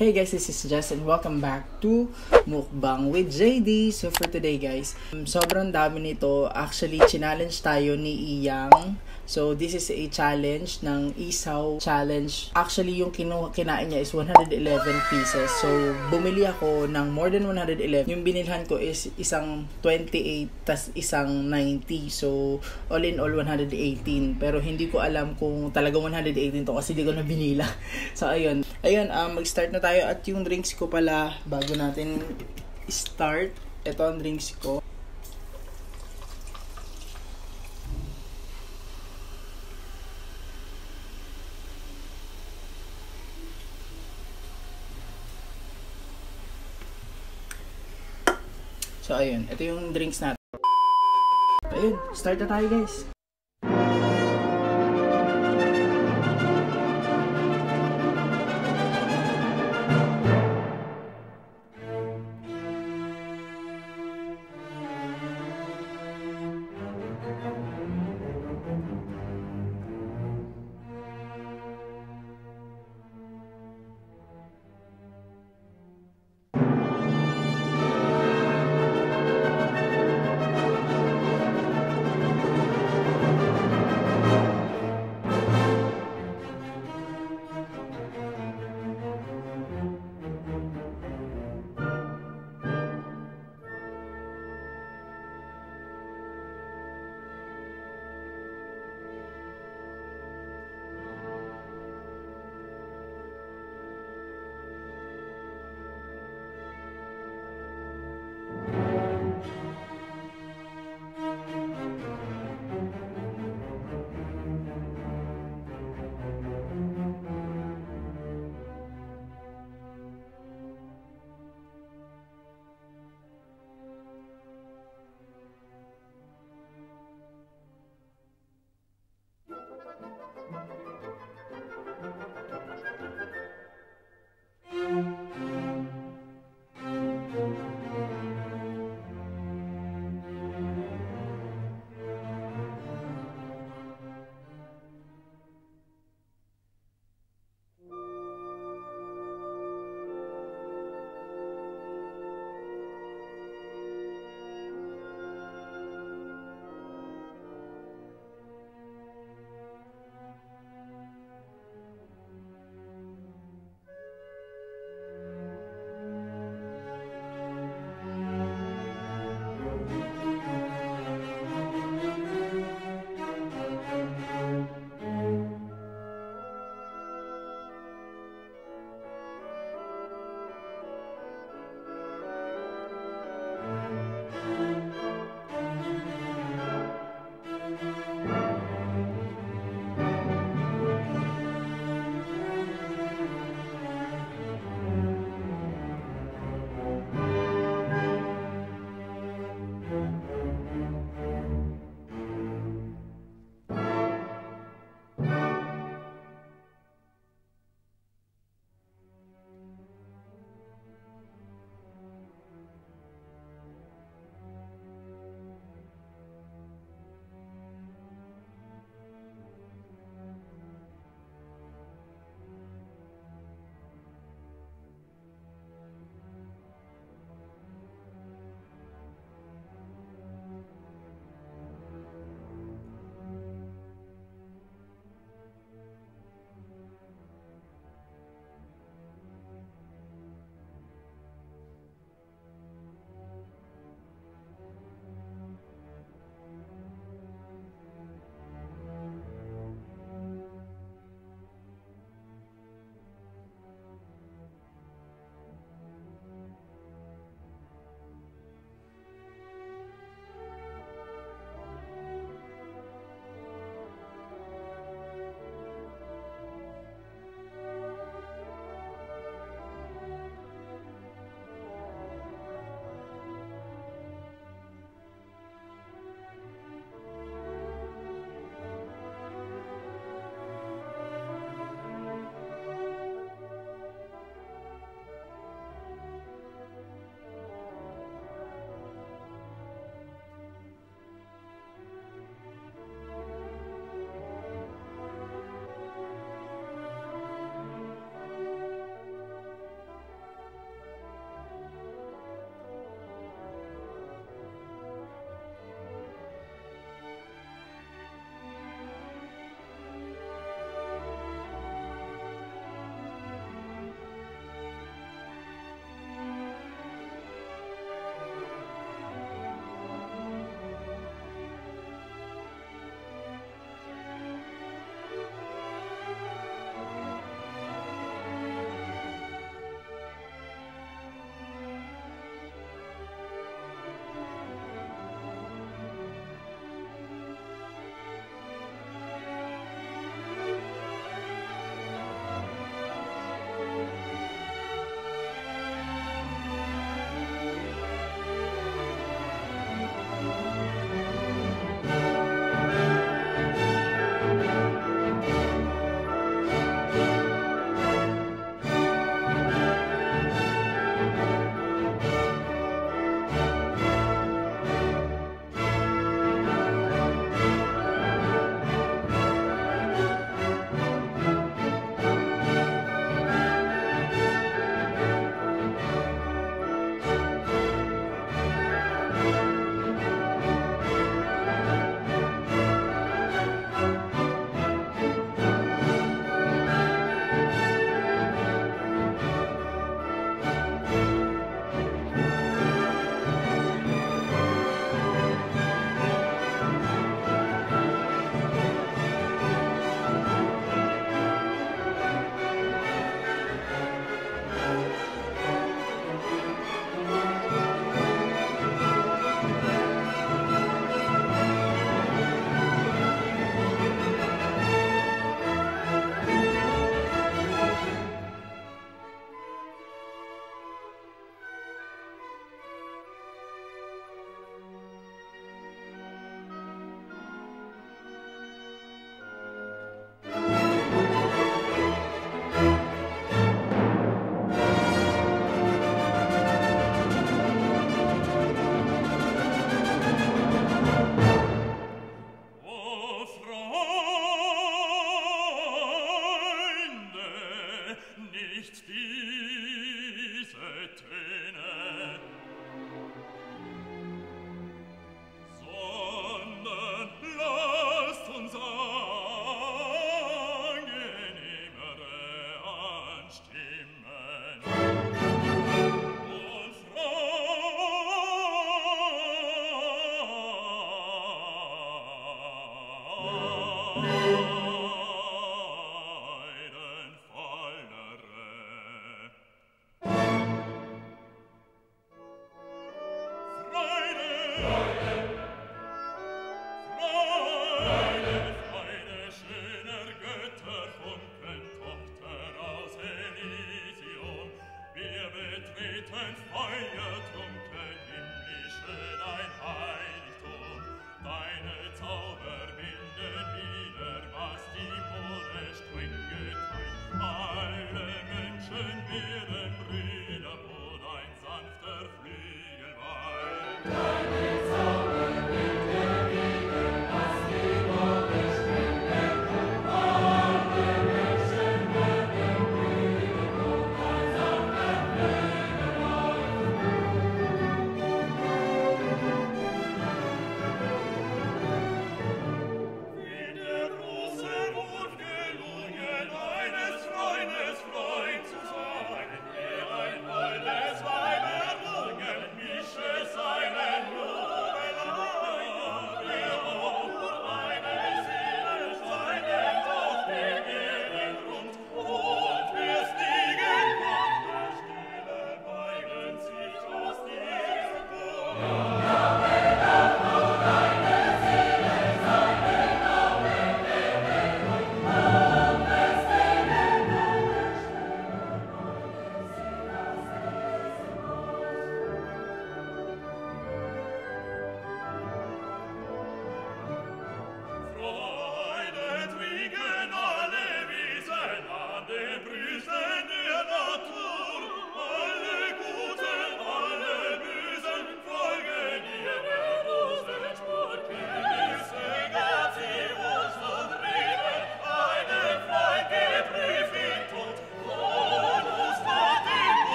Hey guys, this is Jess and welcome back to Mukbang with JD. So for today guys, sobrang dami nito. Actually, challenge tayo ni IYANG. So this is a challenge ng isaw challenge. Actually, yung kinain niya is 111 pieces. So bumili ako ng more than 111. Yung binilhan ko is isang 28 tas isang 90. So all in all 118. Pero hindi ko alam kung talagang 118 to kasi di ko na binila. So ayun, mag-start na tayo. At yung drinks ko pala, bago natin start, ito ang drinks ko. So ayun, ito yung drinks natin. Ayun, start na tayo guys.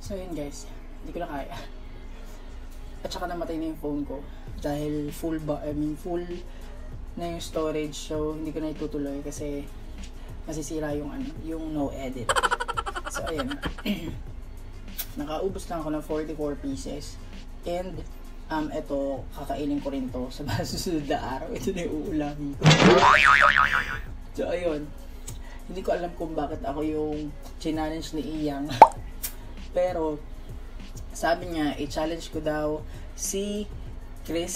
So yun guys, hindi ko na kaya. At saka namatay na yung phone ko dahil full na yung storage, so hindi ko na itutuloy kasi masisira yung yung no edit. So ayun. Nakaubos lang ako ng 44 pieces and eto kakainin ko rin to sa susunod na araw. Ito na yung uulamin ko. So ayun. Hindi ko alam kung bakit ako yung challenge ni Iyang. Pero sabi niya, i-challenge ko daw si KRIS.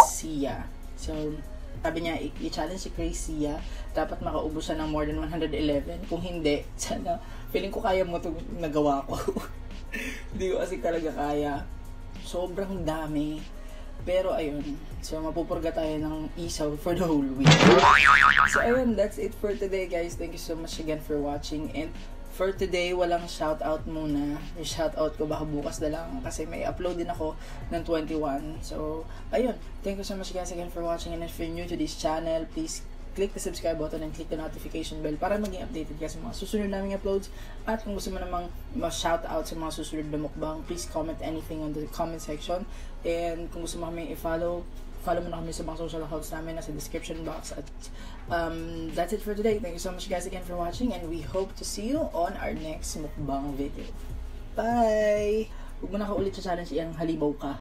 So, sabi niya, i-challenge si KRIS. Dapat makaubos siya ng more than 111. Kung hindi, sana, feeling ko kaya mo itong nagawa ko. Hindi ko kasi talaga kaya. Sobrang dami. Pero ayun, so mapupurga tayo ng isaw for the whole week. So ayun, that's it for today guys. Thank you so much again for watching. And for today, walang shoutout muna. Yung shoutout ko baka bukas na lang kasi may upload din ako ng 21. So, ayun. Thank you so much guys again for watching. And if you're new to this channel, please click the subscribe button and click the notification bell para maging updated ka sa mga susunod naming uploads. At kung gusto mo namang ma-shoutout sa mga susunod na mukbang, please comment anything on the comment section. And kung gusto mo kami i-follow, follow mo na kami sa mga social accounts namin nasa description box. At that's it for today. Thank you so much guys again for watching and we hope to see you on our next mukbang video. Bye! Huwag mo na ka ulit sa challenge, Iyang halibaw ka.